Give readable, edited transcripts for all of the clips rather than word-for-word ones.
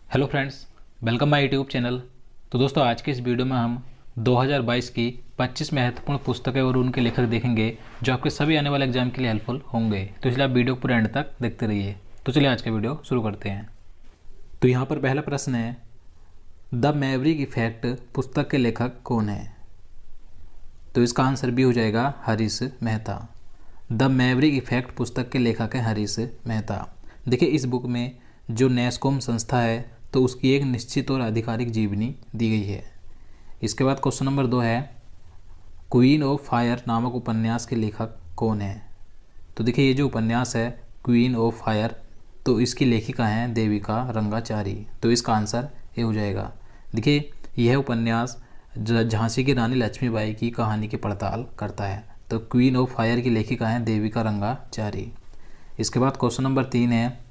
Hello friends, welcome my YouTube channel. तो दोस्तों, आज के इस वीडियो में हम 2022 की 25 महत्वपूर्ण पुस्तकें और उनके लेखक देखेंगे जो आपके सभी आने वाले एग्जाम के लिए हेल्पफुल होंगे। तो इसलिए आप वीडियो पूरे एंड तक देखते रहिए। तो चलिए आज का वीडियो शुरू करते हैं। तो यहाँ पर पहला प्रश्न है, द मैवरिक इफेक्ट पुस्तक के लेखक कौन है? तो इसका आंसर भी हो जाएगा Harish Mehta. The Maverick effect पुस्तक के लेखक हैं हरीश मेहता। देखिए, इस बुक में जो नेस्कॉम संस्था है तो उसकी एक निश्चित और आधिकारिक जीवनी दी गई है। इसके बाद क्वेश्चन नंबर 2 है, क्वीन ऑफ फायर नामक उपन्यास के लेखक कौन है? तो देखिए, ये जो उपन्यास है क्वीन ऑफ फायर, तो इसकी लेखिका हैं देविका रंगाचारी। तो इसका आंसर ये हो जाएगा। देखिए, यह उपन्यास झांसी की रानी लक्ष्मीबाई की कहानी की पड़ताल करता है। तो क्वीन ऑफ फायर की लेखिका हैं देविका रंगाचारी। इसके बाद क्वेश्चन नंबर 3 है,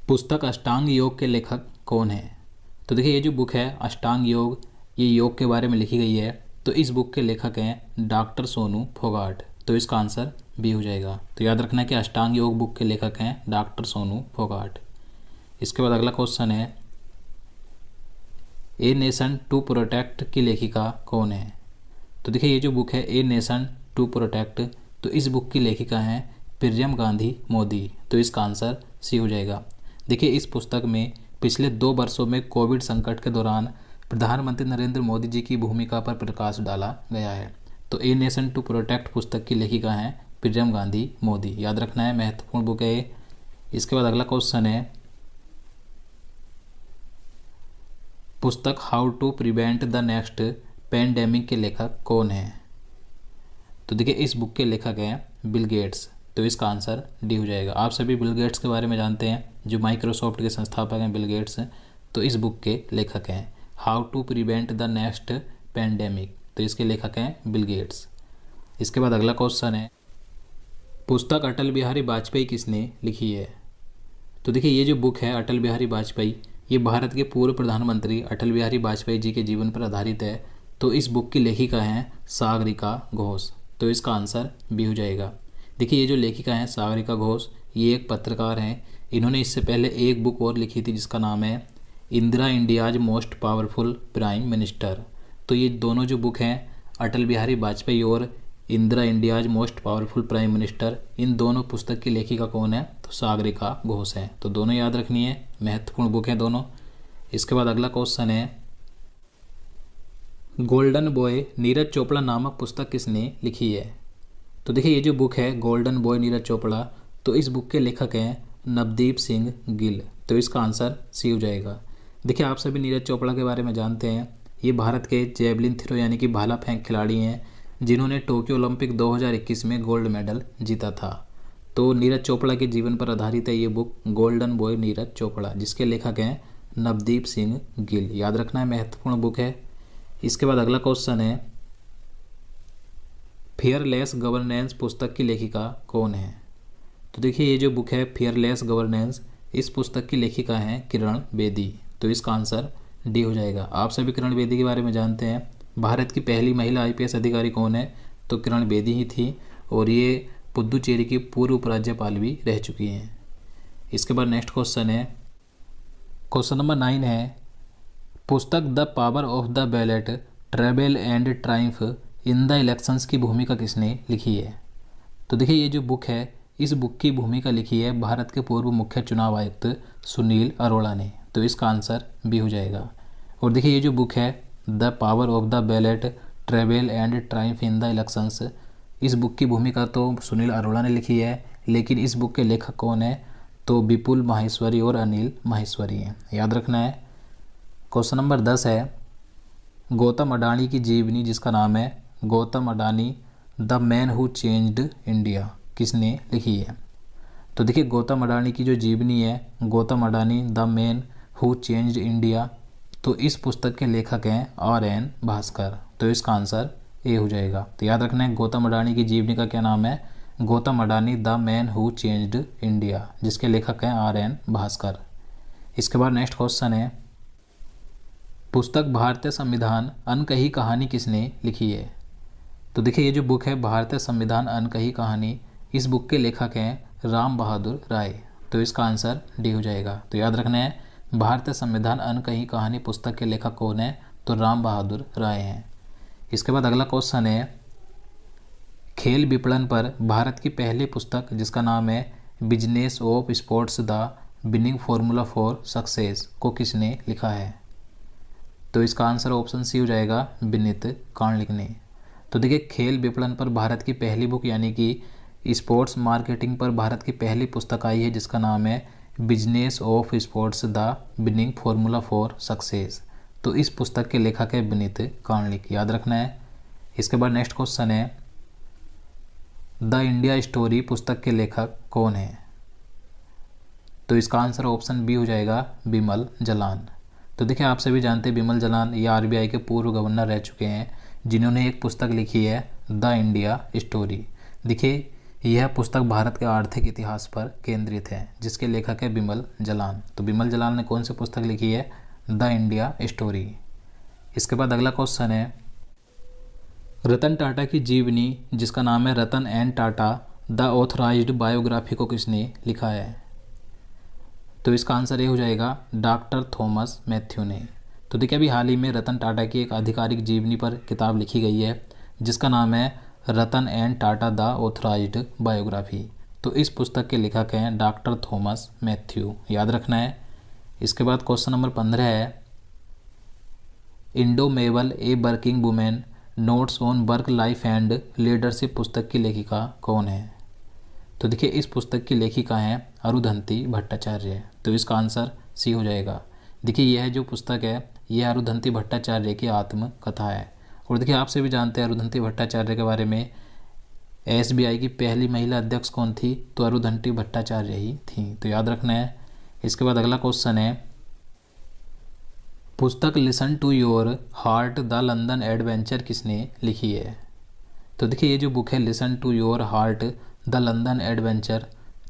पुस्तक अष्टांग योग के लेखक कौन है? तो देखिए, ये जो बुक है अष्टांग योग, ये योग के बारे में लिखी गई है। तो इस बुक के लेखक हैं डॉक्टर सोनू फोगाट। तो इसका आंसर बी हो जाएगा। तो याद रखना कि अष्टांग योग बुक के लेखक हैं डॉक्टर सोनू फोगाट। इसके बाद अगला क्वेश्चन है, ए नेशन टू प्रोटेक्ट की लेखिका कौन है? तो देखिए, ये जो बुक है ए नेशन टू प्रोटेक्ट, तो इस बुक की लेखिका हैं प्रियम गांधी मोदी। तो इसका आंसर सी हो जाएगा। देखिए, इस पुस्तक में पिछले 2 वर्षों में कोविड संकट के दौरान प्रधानमंत्री नरेंद्र मोदी जी की भूमिका पर प्रकाश डाला गया है। तो ए नेशन टू प्रोटेक्ट पुस्तक की लेखिका हैं प्रियम गांधी मोदी। याद रखना है, महत्वपूर्ण बुक है। इसके बाद अगला क्वेश्चन है, पुस्तक how to prevent the next pandemic के लेखक कौन है? तो देखिए, इस बुक के लेखक हैं बिल गेट्स। तो इसका आंसर डी हो जाएगा। आप सभी बिल गेट्स के बारे में जानते हैं, जो माइक्रोसॉफ्ट के संस्थापक हैं बिल गेट्स। तो इस बुक के लेखक हैं how to prevent the next pandemic. तो इसके लेखक हैं बिल गेट्स। इसके बाद अगला क्वेश्चन है, पुस्तक अटल बिहारी वाजपेयी किसने लिखी है? तो देखिए, ये जो बुक है अटल बिहारी वाजपेयी, ये भारत के पूर्व प्रधानमंत्री अटल बिहारी वाजपेयी जी के जीवन पर आधारित है। तो इस बुक की लेखिका हैं सागरिका घोष। तो इसका आंसर बी हो जाएगा। देखिए, ये जो लेखिका हैं सागरिका घोष, ये एक पत्रकार हैं। इन्होंने इससे पहले एक बुक और लिखी थी जिसका नाम है Indira India's most powerful prime minister. तो ये दोनों जो बुक हैं अटल बिहारी वाजपेयी और Indira India's most powerful prime minister, इन दोनों पुस्तक की लेखिका कौन है? तो सागरिका घोष है। तो दोनों याद रखनी है, महत्वपूर्ण बुक है दोनों। इसके बाद अगला क्वेश्चन है, गोल्डन बॉय नीरज चोपड़ा नामक पुस्तक किसने लिखी है? तो देखिए, ये जो बुक है गोल्डन बॉय नीरज चोपड़ा, तो इस बुक के लेखक हैं नवदीप सिंह गिल। तो इसका आंसर सी हो जाएगा। देखिए, आप सभी नीरज चोपड़ा के बारे में जानते हैं। ये भारत के जेवलिन थ्रो यानी कि भाला फेंक खिलाड़ी हैं, जिन्होंने टोक्यो ओलंपिक 2021 में गोल्ड मेडल जीता था। तो नीरज चोपड़ा के जीवन पर आधारित है ये book golden boy Neeraj Chopra, जिसके लेखक हैं नवदीप सिंह गिल। याद रखना है, महत्वपूर्ण बुक है। इसके बाद अगला क्वेश्चन है, फियरलेस गवर्नेंस पुस्तक की लेखिका कौन है? तो देखिए, ये जो बुक है फियरलेस गवर्नेंस, इस पुस्तक की लेखिका हैं किरण बेदी। तो इसका आंसर डी हो जाएगा। आप सभी किरण बेदी के बारे में जानते हैं। भारत की पहली महिला आईपीएस अधिकारी कौन है? तो किरण बेदी ही थी, और ये पुद्दुचेरी की पूर्व उपराज्यपाल भी रह चुकी हैं। इसके बाद नेक्स्ट क्वेश्चन है, क्वेश्चन नंबर 9 है, पुस्तक the power of the ballot travel and triumph in the elections की भूमिका किसने लिखी है? तो देखिए, ये जो बुक है इस बुक की भूमिका लिखी है भारत के पूर्व मुख्य चुनाव आयुक्त सुनील अरोड़ा ने। तो इसका आंसर बी हो जाएगा। और देखिए, ये जो बुक है the power of the ballot travel and triumph in the elections, इस बुक की भूमिका तो सुनील अरोड़ा ने लिखी है, लेकिन इस बुक के लेखक कौन है? तो विपुल माहेश्वरी और अनिल माहेश्वरी हैं। याद रखना है। क्वेश्चन नंबर 10 है, गौतम अडानी की जीवनी जिसका नाम है Gautam Adani the man who changed India, किसने लिखी है? तो देखिए, गौतम अडानी की जो जीवनी है Gautam Adani the man who changed India, तो इस पुस्तक के लेखक हैं RN भास्कर। तो इसका आंसर ए हो जाएगा। तो याद रखना है, गौतम अडानी की जीवनी का क्या नाम है? Gautam Adani the man who changed India, जिसके लेखक हैं RN भास्कर। इसके बाद नेक्स्ट क्वेश्चन है, पुस्तक भारतीय संविधान अनकही कहानी किसने लिखी है? तो देखिए, ये जो बुक है भारतीय संविधान अनकही कहानी, इस बुक के लेखक हैं राम बहादुर राय। तो इसका आंसर डी हो जाएगा। तो याद रखना है, भारतीय संविधान अनकही कहानी पुस्तक के लेखक कौन है? तो राम बहादुर राय हैं। इसके बाद अगला क्वेश्चन है, खेल विपणन पर भारत की पहली पुस्तक जिसका नाम है business of sports the winning formula for success को किसने लिखा है? तो इसका आंसर ऑप्शन सी हो जाएगा, विनीत कार्णिक ने। तो देखिए, खेल विपणन पर भारत की पहली बुक यानी कि स्पोर्ट्स मार्केटिंग पर भारत की पहली पुस्तक आई है जिसका नाम है business of sports the winning formula for success. तो इस पुस्तक के लेखक है विनीत कार्णिक, याद रखना है। इसके बाद नेक्स्ट क्वेश्चन है, द इंडिया स्टोरी पुस्तक के लेखक कौन है? तो इसका आंसर ऑप्शन बी हो जाएगा, बिमल जलान। तो देखिए, आप सभी जानते हैं बिमल जलान ये आरबीआई के पूर्व गवर्नर रह चुके हैं जिन्होंने एक पुस्तक लिखी है द इंडिया स्टोरी। देखिए, यह पुस्तक भारत के आर्थिक इतिहास पर केंद्रित है जिसके लेखक है बिमल जलान। तो बिमल जलान ने कौन सी पुस्तक लिखी है? The India story. इसके बाद अगला क्वेश्चन है, रतन टाटा की जीवनी जिसका नाम है Ratan and Tata the authorised biography को किसने लिखा है? तो इसका आंसर ये हो जाएगा, डॉक्टर थॉमस मैथ्यू ने। तो देखिए, अभी हाल ही में रतन टाटा की एक आधिकारिक जीवनी पर किताब लिखी गई है जिसका नाम है Ratan and Tata the authorised biography. तो इस पुस्तक के लेखक हैं डॉक्टर थॉमस मैथ्यू, याद रखना है। इसके बाद क्वेश्चन नंबर 15 है, indomitable a working women notes on work life and leadership पुस्तक की लेखिका कौन है? तो देखिए, इस पुस्तक की लेखिका हैं अरुंधति भट्टाचार्य। तो इसका आंसर सी हो जाएगा। देखिए, यह जो पुस्तक है यह अरुंधति भट्टाचार्य की आत्मकथा है। और देखिए, आपसे भी जानते हैं अरुंधति भट्टाचार्य के बारे में, एसबीआई की पहली महिला अध्यक्ष कौन थी? तो अरुंधति भट्टाचार्य ही थी। तो याद रखना है। इसके बाद अगला क्वेश्चन है, पुस्तक listen to your heart the London adventure किसने लिखी है? तो देखिए, ये जो बुक है listen to your heart the London adventure,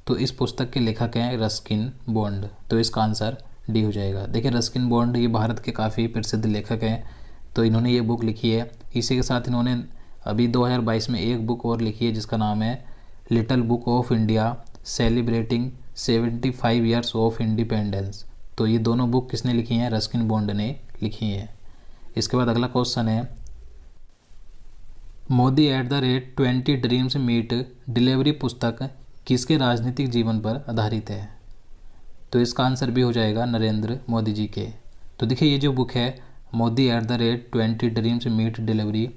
तो इस पुस्तक के लेखक हैं रस्किन बॉन्ड। तो इसका आंसर डी हो जाएगा। देखिए, रस्किन बॉन्ड ये भारत के काफ़ी प्रसिद्ध लेखक हैं। तो इन्होंने ये बुक लिखी है। इसी के साथ इन्होंने अभी 2022 में एक बुक और लिखी है जिसका नाम है little book of India celebrating 75 years of independence. तो ये दोनों बुक किसने लिखी हैं? रस्किन बॉन्ड ने लिखी है। इसके बाद अगला क्वेश्चन है, मोदी @20 ड्रीम्स मीट डिलीवरी पुस्तक किसके राजनीतिक जीवन पर आधारित है? तो इसका आंसर भी हो जाएगा नरेंद्र मोदी जी के। तो देखिए, ये जो बुक है मोदी @20 ड्रीम्स मीट डिलीवरी,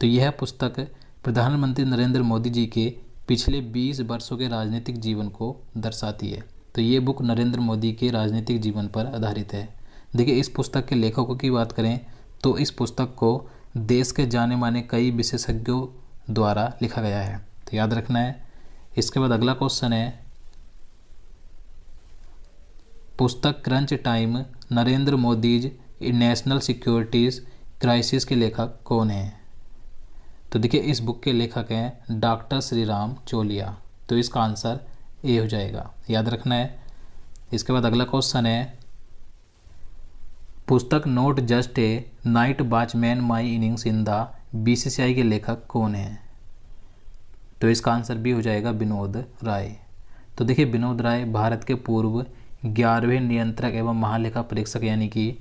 तो यह पुस्तक प्रधानमंत्री नरेंद्र मोदी जी के पिछले 20 वर्षों के राजनीतिक जीवन को दर्शाती है। तो ये बुक नरेंद्र मोदी के राजनीतिक जीवन पर आधारित है। देखिए, इस पुस्तक के लेखकों की बात करें तो इस पुस्तक को देश के जाने माने कई विशेषज्ञों द्वारा लिखा गया है। तो याद रखना है। इसके बाद अगला क्वेश्चन है, पुस्तक crunch time Narendra Modi's national securities crisis के लेखक कौन है? तो देखिए, इस बुक के लेखक हैं डॉक्टर श्रीराम चोलिया। तो इसका आंसर ए हो जाएगा, याद रखना है। इसके बाद अगला क्वेश्चन है, पुस्तक not just a night watchman my innings in the BCCI के लेखक कौन है? तो इसका आंसर भी हो जाएगा विनोद राय। तो देखिए, विनोद राय भारत के पूर्व 11वें नियंत्रक एवं महालेखा परीक्षक यानी कि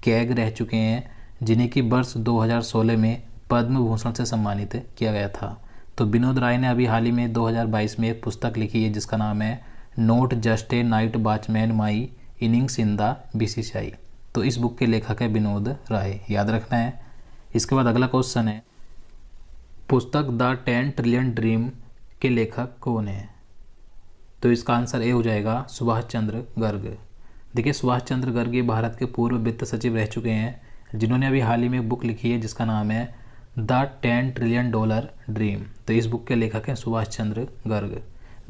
कैग रह चुके हैं जिन्हें कि वर्ष 2016 में पद्म भूषण से सम्मानित किया गया था। तो विनोद राय ने अभी हाल ही में 2022 में एक पुस्तक लिखी है जिसका नाम है not just a night watchman my innings in the BCCI. तो इस बुक के लेखक है विनोद राय, याद रखना है। इसके बाद अगला क्वेश्चन है, पुस्तक द 10 ट्रिलियन ड्रीम के लेखक कौन है? तो इसका आंसर ए हो जाएगा सुभाष चंद्र गर्ग। देखिए, सुभाष चंद्र गर्ग ये भारत के पूर्व वित्त सचिव रह चुके हैं जिन्होंने अभी हाल ही में एक बुक लिखी है जिसका नाम है द 10 ट्रिलियन डॉलर ड्रीम। तो इस बुक के लेखक हैं सुभाष चंद्र गर्ग।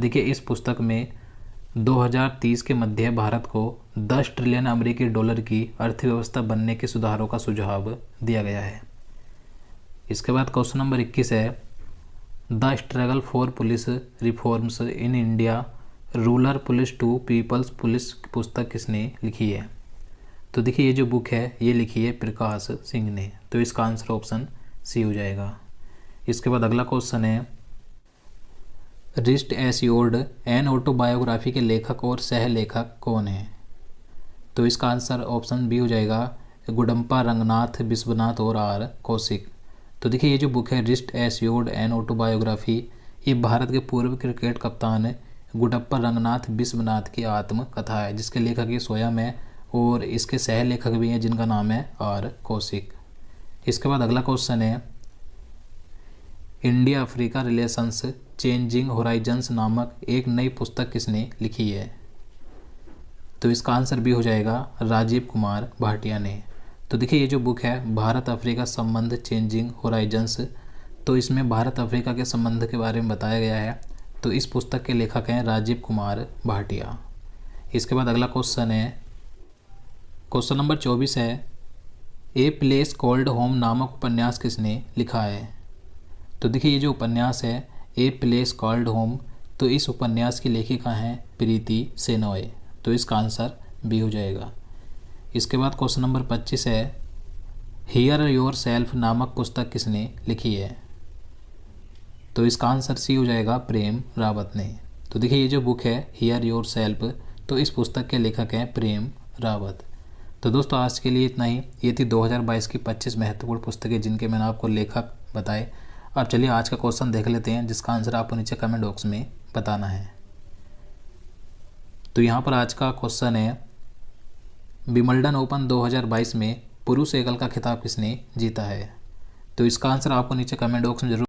देखिए, इस पुस्तक में 2030 के मध्य भारत को 10 ट्रिलियन अमेरिकी डॉलर की अर्थव्यवस्था बनने के सुधारों का सुझाव दिया गया है। इसके बाद क्वेश्चन नंबर 21 है, the struggle for police reforms in India rural police to people's police पुस्तक किसने लिखी है? तो देखिए, ये जो बुक है ये लिखी है प्रकाश सिंह ने। तो इसका आंसर ऑप्शन सी हो जाएगा। इसके बाद अगला क्वेश्चन है, रिस्ट एश्योर्ड एन ऑटोबायोग्राफी के लेखक और सह लेखक कौन है? तो इसका आंसर ऑप्शन बी हो जाएगा, गुडम्पा रंगनाथ विश्वनाथ और आर कौशिक। तो देखिए ये जो बुक है रिस्ट एश्योर्ड एन ऑटोबायोग्राफी, ये भारत के पूर्व क्रिकेट कप्तान गुडप्पा रंगनाथ विश्वनाथ की आत्मकथा है, जिसके लेखक ये स्वयं है और इसके सह लेखक भी हैं जिनका नाम है आर कौशिक। इसके बाद अगला क्वेश्चन है, India Africa relations changing Horizons नामक एक नई पुस्तक किसने लिखी है? तो इसका आंसर भी हो जाएगा राजीव कुमार भाटिया ने। तो देखिए ये जो बुक है भारत अफ्रीका संबंध चेंजिंग होराइजन्स, तो इसमें भारत अफ्रीका के संबंध के बारे में बताया गया है। तो इस पुस्तक के लेखक हैं राजीव कुमार भाटिया। इसके बाद अगला क्वेश्चन है, क्वेश्चन नंबर 24 है, ए प्लेस कॉल्ड होम नामक उपन्यास किसने लिखा है? तो देखिए ये जो उपन्यास है ए प्लेस कॉल्ड होम, तो इस उपन्यास की लेखिका हैं प्रीति सेनॉय। तो इसका आंसर बी हो जाएगा। इसके बाद क्वेश्चन नंबर 25 है, हियर योर सेल्फ नामक पुस्तक किसने लिखी है? तो इसका आंसर सी हो जाएगा, प्रेम रावत ने। तो देखिए ये जो बुक है हियर योर सेल्फ, तो इस पुस्तक के लेखक हैं प्रेम रावत। तो दोस्तों आज के लिए इतना ही। ये थी 2022 की 25 महत्वपूर्ण पुस्तकें जिनके मैंने आपको लेखक बताए। अब चलिए आज का क्वेश्चन देख लेते हैं जिसका आंसर आपको नीचे कमेंट बॉक्स में बताना है। तो यहाँ पर आज का क्वेश्चन है, विंबलडन ओपन 2022 में पुरुष एकल का खिताब किसने जीता है? तो इसका आंसर आपको नीचे कमेंट बॉक्स में जरूर